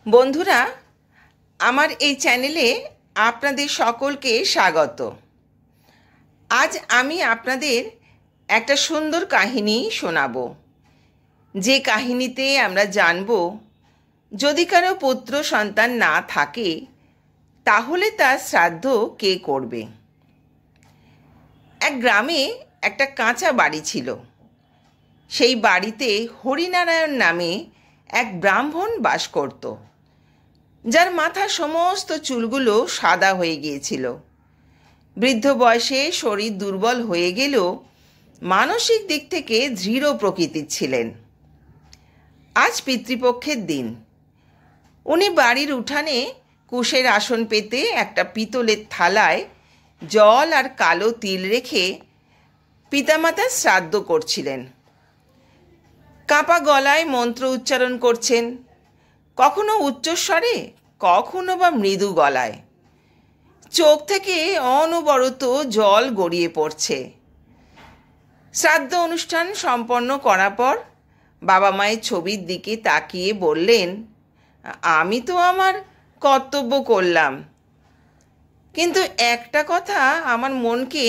বন্ধুরা, আমার এই চ্যানেলে আপনাদের সকলকে স্বাগত। আজ আমি আপনাদের একটা সুন্দর কাহিনী শোনাবো, যে কাহিনীতে আমরা জানব যদি কারো পুত্র সন্তান না থাকে তাহলে তার শ্রাদ্ধ কে করবে। এক গ্রামে একটা কাঁচা বাড়ি ছিল। সেই বাড়িতে হরিনারায়ণ নামে এক ব্রাহ্মণ বাস করত, যার মাথার সমস্ত চুলগুলো সাদা হয়ে গিয়েছিল। বৃদ্ধ বয়সে শরীর দুর্বল হয়ে গেলেও মানসিক দিক থেকে দৃঢ় প্রকৃতির ছিলেন। আজ পিতৃপক্ষের দিন। উনি বাড়ির উঠানে কুশের আসন পেতে একটা পিতলের থালায় জল আর কালো তিল রেখে পিতামাতার শ্রাদ্ধ করছিলেন। কাঁপা গলায় মন্ত্র উচ্চারণ করছেন, কখনো উচ্চস্বরে, কখনো বা মৃদু গলায়। চোখ থেকে অনবরত জল গড়িয়ে পড়ছে। শ্রাদ্ধ অনুষ্ঠান সম্পন্ন করার পর বাবা মায়ের ছবির দিকে তাকিয়ে বললেন, আমি তো আমার কর্তব্য করলাম, কিন্তু একটা কথা আমার মনকে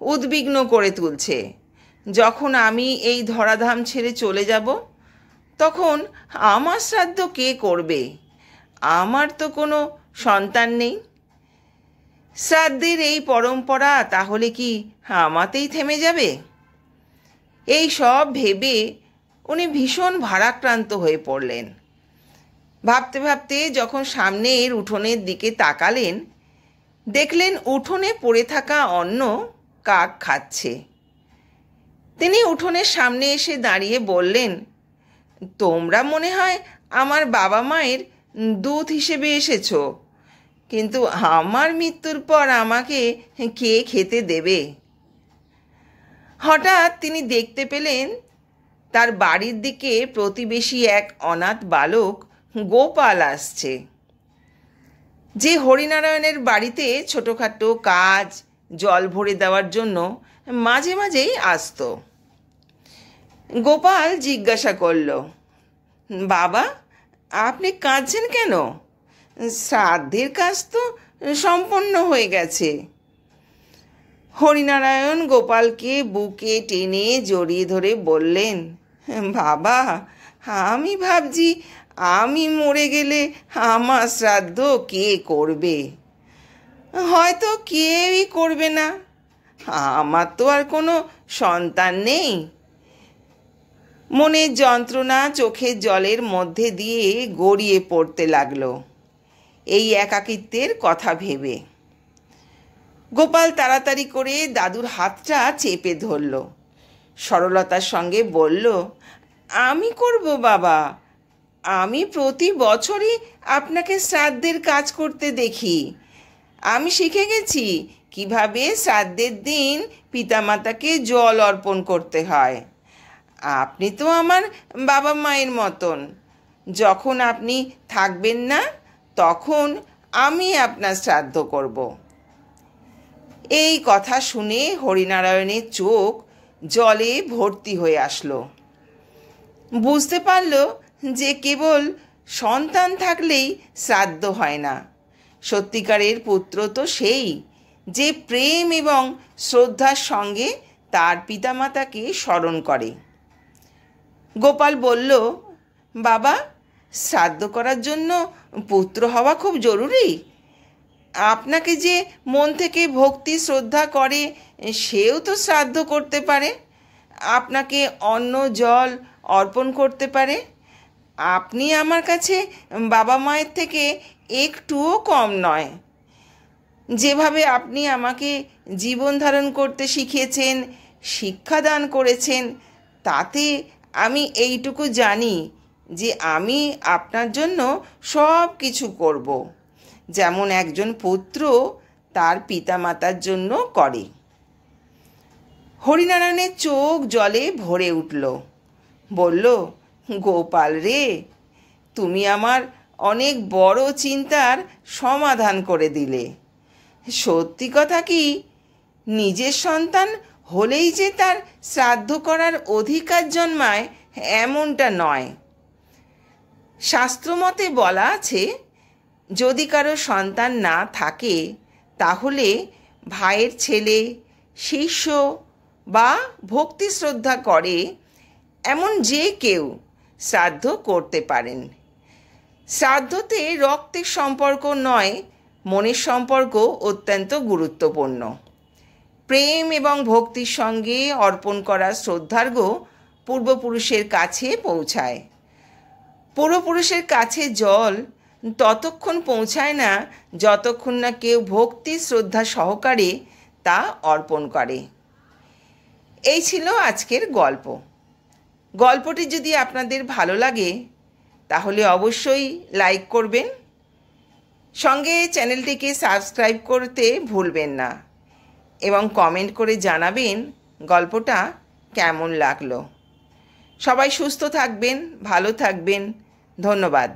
উদ্বিগ্ন করে তুলছে। যখন আমি এই ধরাধাম ছেড়ে চলে যাব তখন আমার শ্রাদ্ধ কে করবে? আমার তো কোনো সন্তান নেই। শ্রাদ্ধের এই পরম্পরা তাহলে কি আমাতেই থেমে যাবে? এই সব ভেবে উনি ভীষণ ভারাক্রান্ত হয়ে পড়লেন। ভাবতে ভাবতে যখন সামনের উঠোনের দিকে তাকালেন, দেখলেন উঠোনে পড়ে থাকা অন্ন কাক খাচ্ছে। তিনি উঠোনের সামনে এসে দাঁড়িয়ে বললেন, তোমরা মনে হয় আমার বাবা মায়ের দূত হিসেবে এসেছো, কিন্তু আমার মৃত্যুর পর আমাকে কে খেতে দেবে? হঠাৎ তিনি দেখতে পেলেন তার বাড়ির দিকে প্রতিবেশী এক অনাথ বালক গোপাল আসছে, যে হরিনারায়ণের বাড়িতে ছোটোখাটো কাজ, জল ভরে দেওয়ার জন্য মাঝে মাঝেই আসত। গোপাল জিজ্ঞাসা করল, বাবা, আপনি কাঁদছেন কেন? শ্রাদ্ধের কাজ তো সম্পন্ন হয়ে গেছে। হরিনারায়ণ গোপালকে বুকে টেনে জড়িয়ে ধরে বললেন, বাবা, আমি ভাবছি আমি মরে গেলে আমার শ্রাদ্ধ কে করবে? হয়তো কেউই করবে না, আমার তো আর কোনো সন্তান নেই। মনের যন্ত্রণা চোখের জলের মধ্যে দিয়ে গড়িয়ে পড়তে লাগলো এই একাকিত্বের কথা ভেবে। গোপাল তাড়াতাড়ি করে দাদুর হাতটা চেপে ধরল, সরলতার সঙ্গে বলল, আমি করব বাবা, আমি প্রতি বছরই আপনাকে শ্রাদ্ধের কাজ করতে দেখি। আমি শিখে গেছি কিভাবে শ্রাদ্ধের দিন পিতামাতাকে জল অর্পণ করতে হয়। আপনি তো আমার বাবা মায়ের মতন, যখন আপনি থাকবেন না তখন আমি আপনার শ্রাদ্ধ করব। এই কথা শুনে হরিনারায়ণের চোখ জলে ভর্তি হয়ে আসলো। বুঝতে পারল যে কেবল সন্তান থাকলেই শ্রাদ্ধ হয় না। সত্যিকারের পুত্র তো সেই, যে প্রেম এবং শ্রদ্ধার সঙ্গে তার পিতামাতাকে স্মরণ করে। গোপাল বলল, বাবা, শ্রাদ্ধ করার জন্য পুত্র হওয়া খুব জরুরি। আপনাকে যে মন থেকে ভক্তি শ্রদ্ধা করে সেও তো শ্রাদ্ধ করতে পারে, আপনাকে অন্ন জল অর্পণ করতে পারে। আপনি আমার কাছে বাবা মায়ের থেকে একটুও কম নয়। যেভাবে আপনি আমাকে জীবন ধারণ করতে শিখিয়েছেন, শিক্ষাদান করেছেন, তাতে আমি এইটুকু জানি যে আমি আপনার জন্য সব কিছু করব, যেমন একজন পুত্র তার পিতামাতার জন্য করে। হরিনারায়ণের চোখ জলে ভরে উঠল। বলল, গোপাল রে, তুমি আমার অনেক বড় চিন্তার সমাধান করে দিলে। সত্যি কথা কি, নিজের সন্তান হলেই যে তার শ্রাদ্ধ করার অধিকার জন্মায় এমনটা নয়। শাস্ত্রমতে বলা আছে, যদি কারো সন্তান না থাকে তাহলে ভাইয়ের ছেলে, শিষ্য বা ভক্তি শ্রদ্ধা করে এমন যে কেউ শ্রাদ্ধ করতে পারেন। শ্রাদ্ধতে রক্তের সম্পর্ক নয়, মনের সম্পর্ক অত্যন্ত গুরুত্বপূর্ণ। প্রেম এবং ভক্তির সঙ্গে অর্পণ করা শ্রদ্ধার্ঘ্য পূর্বপুরুষের কাছে পৌঁছায়। পূর্বপুরুষের কাছে জল ততক্ষণ পৌঁছায় না যতক্ষণ না কেউ ভক্তি শ্রদ্ধা সহকারে তা অর্পণ করে। এই ছিল আজকের গল্প। গল্পটি যদি আপনাদের ভালো লাগে তাহলে অবশ্যই লাইক করবেন, সঙ্গে চ্যানেলটিকে সাবস্ক্রাইব করতে ভুলবেন না এবং কমেন্ট করে জানাবেন গল্পটা কেমন লাগলো। সবাই সুস্থ থাকবেন, ভালো থাকবেন। ধন্যবাদ।